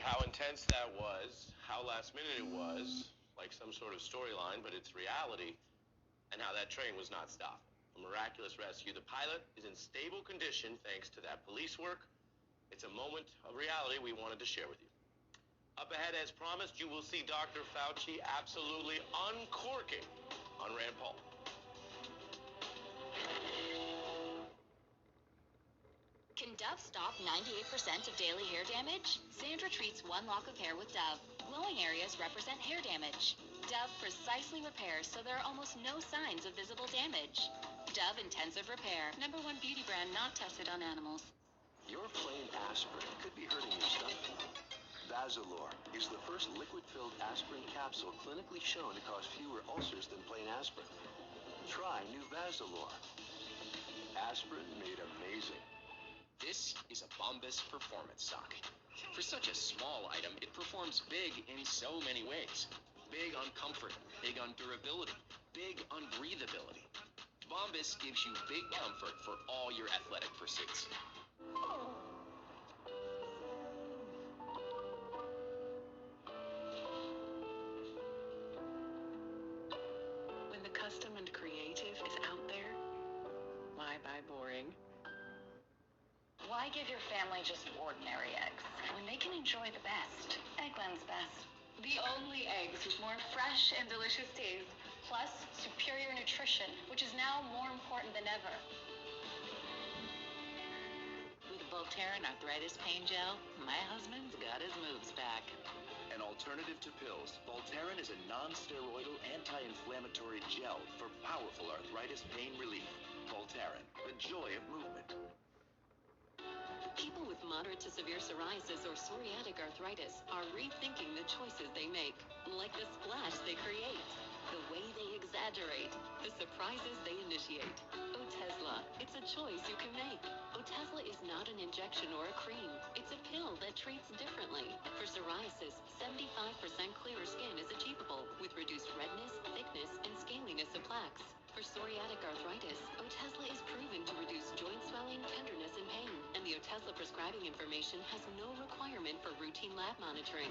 how intense that was, how last minute it was, like some sort of storyline, but it's reality, and how that train was not stopped. A miraculous rescue. The pilot is in stable condition thanks to that police work. It's a moment of reality we wanted to share with you. Up ahead, as promised, you will see Dr. Fauci absolutely uncorking on Rand Paul. Can Dove stop 98% of daily hair damage? Sandra treats one lock of hair with Dove. Glowing areas represent hair damage. Dove precisely repairs so there are almost no signs of visible damage. Dove Intensive Repair, #1 beauty brand not tested on animals. Your plain aspirin could be hurting your stomach. Vazalore is the first liquid-filled aspirin capsule clinically shown to cause fewer ulcers than plain aspirin. Try new Vazalore. Aspirin made amazing. This is a Bombas Performance Sock. For such a small item, it performs big in so many ways. Big on comfort, big on durability, big on breathability. Bombas gives you big comfort for all your athletic pursuits. When the custom and creative is out there, why buy boring? Why give your family just ordinary eggs when they can enjoy the best? Eggland's best. The only eggs with more fresh and delicious taste, plus superior nutrition, which is now more important than ever. With Voltaren arthritis pain gel, my husband's got his moves back. An alternative to pills, Voltaren is a non-steroidal anti-inflammatory gel for powerful arthritis pain relief. Voltaren, the joy of movement. People with moderate to severe psoriasis or psoriatic arthritis are rethinking the choices they make, like the splash they create, the way they exaggerate, the surprises they initiate. Otezla, it's a choice you can make. Otezla is not an injection or a cream. It's a pill that treats differently. For psoriasis, 75% clearer skin is achievable with reduced redness, thickness, and scaliness of plaques. For psoriatic arthritis, Otezla is proven to reduce joint swelling, tenderness, and pain. And the Otezla prescribing information has no requirement for routine lab monitoring.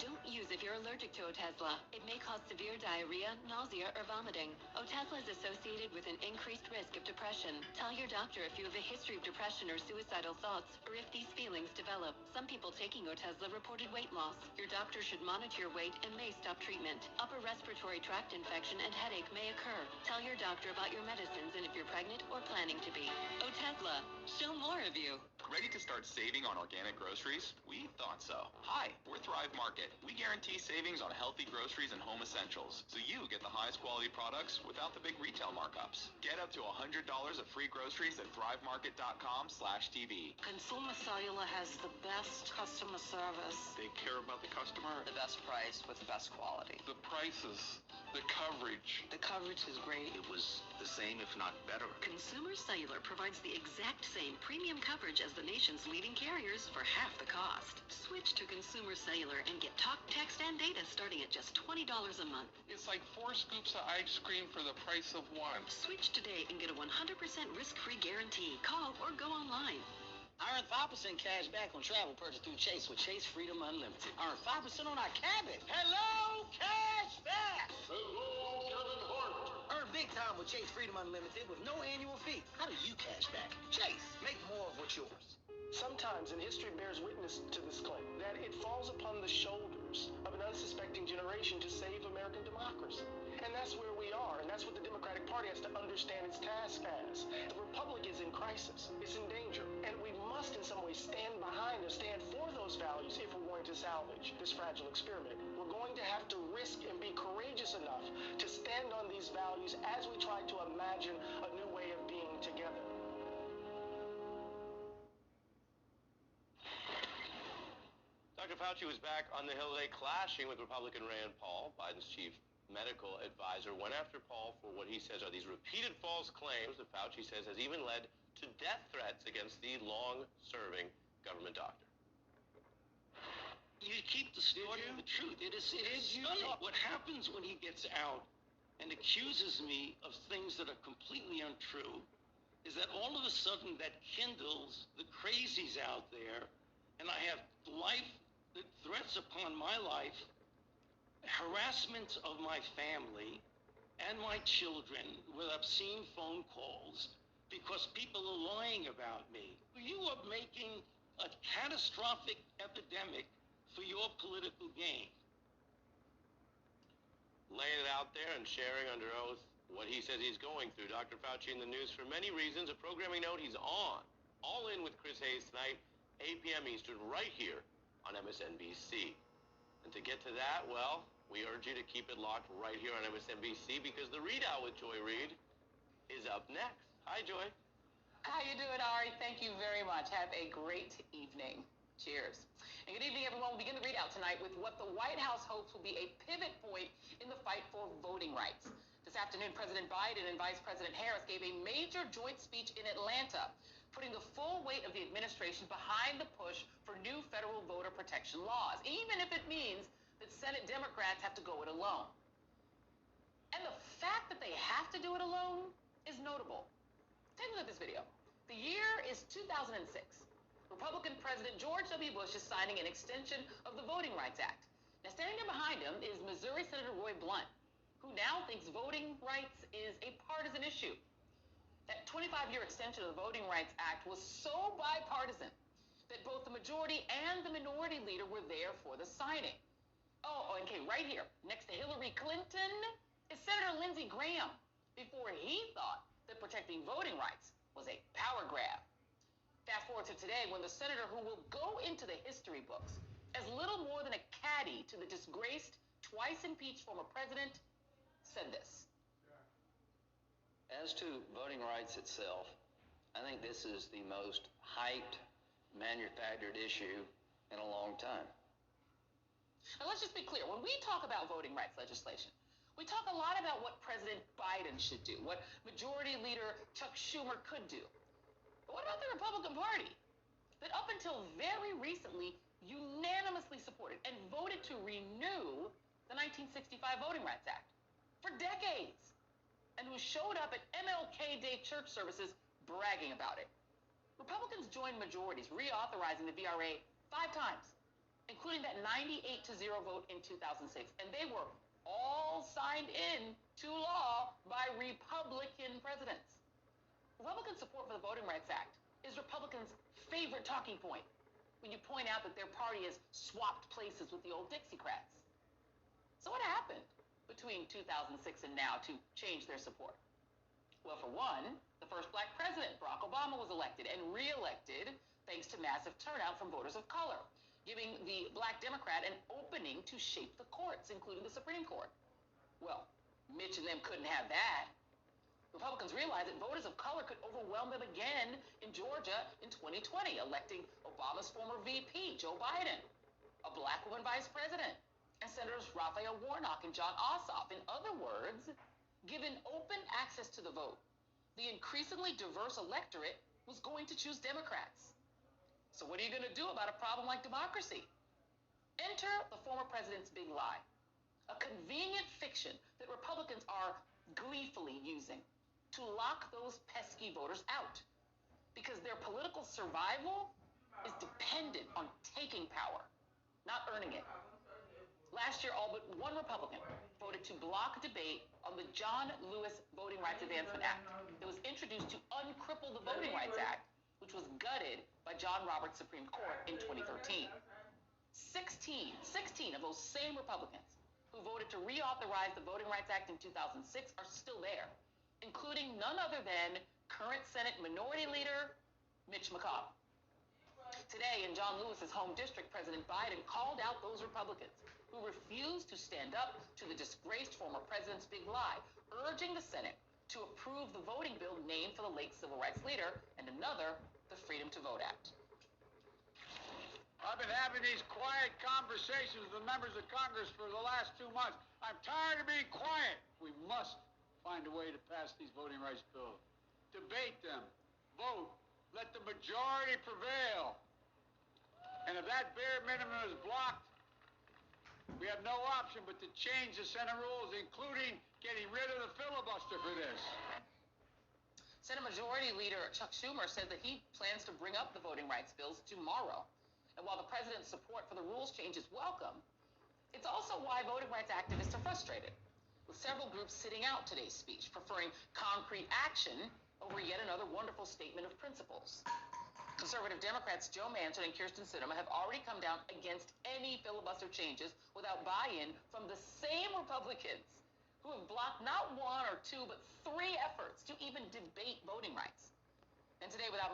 Don't use if you're allergic to Otezla. It may cause severe diarrhea, nausea, or vomiting. Otezla is associated with an increased risk of depression. Tell your doctor if you have a history of depression or suicidal thoughts, or if these feelings develop. Some people taking Otezla reported weight loss. Your doctor should monitor your weight and may stop treatment. Upper respiratory tract infection and headache may occur. Tell your doctor about your medicines and if you're pregnant or planning to be. Otezla, show more of you. Ready to start saving on organic groceries? We thought so. Hi, we're Thrive Market. We guarantee savings on healthy groceries and home essentials, so you get the highest quality products without the big retail markups. Get up to $100 of free groceries at thrivemarket.com/TV. Consumer Cellular has the best customer service. They care about the customer. The best price with the best quality. The prices, the coverage. The coverage is great. It was the same, if not better. Consumer Cellular provides the exact same premium coverage as the nation's leading carriers for half the cost. Switch to Consumer Cellular and get talk, text, and data starting at just $20 a month. It's like 4 scoops of ice cream for the price of 1. Switch today and get a 100% risk-free guarantee. Call or go online. I earn 5% cash back on travel purchase through Chase with Chase Freedom Unlimited. I earn 5% on our cabin. Hello, cash back! Hello, Kevin Hart. Earn big time with Chase Freedom Unlimited with no annual fee. How do you cash back? Chase, make more of what's yours. Sometimes, and history bears witness to this claim, that it falls upon the shoulders of an unsuspecting generation to save American democracy. And that's where we are, and that's what the Democratic Party has to understand its task as. The Republic is in crisis, it's in danger, and we must in some way stand behind or stand for those values if we're going to salvage this fragile experiment. We're going to have to risk and be courageous enough to stand on these values as we try to imagine a new way of being together. Dr. Fauci was back on the Hill today clashing with Republican Rand Paul. Biden's chief medical advisor went after Paul for what he says are these repeated false claims that Fauci says has even led to death threats against the long-serving government doctor. You keep distorting the truth. It is stunning. What happens when he gets out and accuses me of things that are completely untrue is that all of a sudden that kindles the crazies out there, and I have life the threats upon my life, harassment of my family and my children with obscene phone calls because people are lying about me. You are making a catastrophic epidemic for your political gain. Laying it out there and sharing under oath what he says he's going through. Dr. Fauci in the news for many reasons. A programming note, he's on. All in with Chris Hayes tonight, 8 p.m. Eastern, right here on MSNBC. And to get to that, well, we urge you to keep it locked right here on MSNBC because the Readout with Joy Reid is up next. Hi, Joy. How you doing, Ari? Thank you very much. Have a great evening. Cheers. And good evening, everyone. We'll begin the Readout tonight with what the White House hopes will be a pivot point in the fight for voting rights. This afternoon, President Biden and Vice President Harris gave a major joint speech in Atlanta, putting the full weight of the administration behind the push for new federal voter protection laws, even if it means that Senate Democrats have to go it alone. And the fact that they have to do it alone is notable. Take a look at this video. The year is 2006. Republican President George W. Bush is signing an extension of the Voting Rights Act. Now, standing there behind him is Missouri Senator Roy Blunt, who now thinks voting rights is a partisan issue. That 25-year extension of the Voting Rights Act was so bipartisan that both the majority and the minority leader were there for the signing. Oh, okay, right here, next to Hillary Clinton, is Senator Lindsey Graham, before he thought that protecting voting rights was a power grab. Fast forward to today when the senator who will go into the history books as little more than a caddy to the disgraced, twice impeached former president said this. As to voting rights itself, I think this is the most hyped, manufactured issue in a long time. Now let's just be clear. When we talk about voting rights legislation, we talk a lot about what President Biden should do, what Majority Leader Chuck Schumer could do. But what about the Republican Party that up until very recently unanimously supported and voted to renew the 1965 Voting Rights Act for decades, and who showed up at MLK Day church services bragging about it? Republicans joined majorities reauthorizing the VRA 5 times, including that 98-0 vote in 2006, and they were all signed in to law by Republican presidents. Republican support for the Voting Rights Act is Republicans' favorite talking point when you point out that their party has swapped places with the old Dixiecrats. So what happened between 2006 and now to change their support? Well, for one, the first black president, Barack Obama, was elected and re-elected thanks to massive turnout from voters of color, giving the black Democrat an opening to shape the courts, including the Supreme Court. Well, Mitch and them couldn't have that. Republicans realized that voters of color could overwhelm them again in Georgia in 2020, electing Obama's former VP, Joe Biden, a black woman vice president, and Senators Raphael Warnock and John Ossoff. In other words, given open access to the vote, the increasingly diverse electorate was going to choose Democrats. So what are you going to do about a problem like democracy? Enter the former president's big lie, a convenient fiction that Republicans are gleefully using to lock those pesky voters out because their political survival is dependent on taking power, not earning it. Last year, all but one Republican voted to block debate on the John Lewis Voting Rights Advancement Act that was introduced to uncripple the Voting Rights Act, which was gutted by John Roberts' Supreme Court in 2013. 16 of those same Republicans who voted to reauthorize the Voting Rights Act in 2006 are still there, including none other than current Senate Minority Leader Mitch McConnell. Today, in John Lewis's home district, President Biden called out those Republicans who refused to stand up to the disgraced former president's big lie, urging the Senate to approve the voting bill named for the late civil rights leader and another, the Freedom to Vote Act. I've been having these quiet conversations with the members of Congress for the last 2 months. I'm tired of being quiet. We must find a way to pass these voting rights bills. Debate them. Vote. Let the majority prevail. And if that bare minimum is blocked, we have no option but to change the Senate rules, including getting rid of the filibuster for this. Senate Majority Leader Chuck Schumer said that he plans to bring up the voting rights bills tomorrow. And while the president's support for the rules change is welcome, it's also why voting rights activists are frustrated, with several groups sitting out today's speech, preferring concrete action over yet another wonderful statement of principles. Conservative Democrats Joe Manchin and Kyrsten Sinema have already come down against any filibuster changes without buy-in from the same Republicans who have blocked not one or two, but 3 efforts to even debate voting rights. And today, without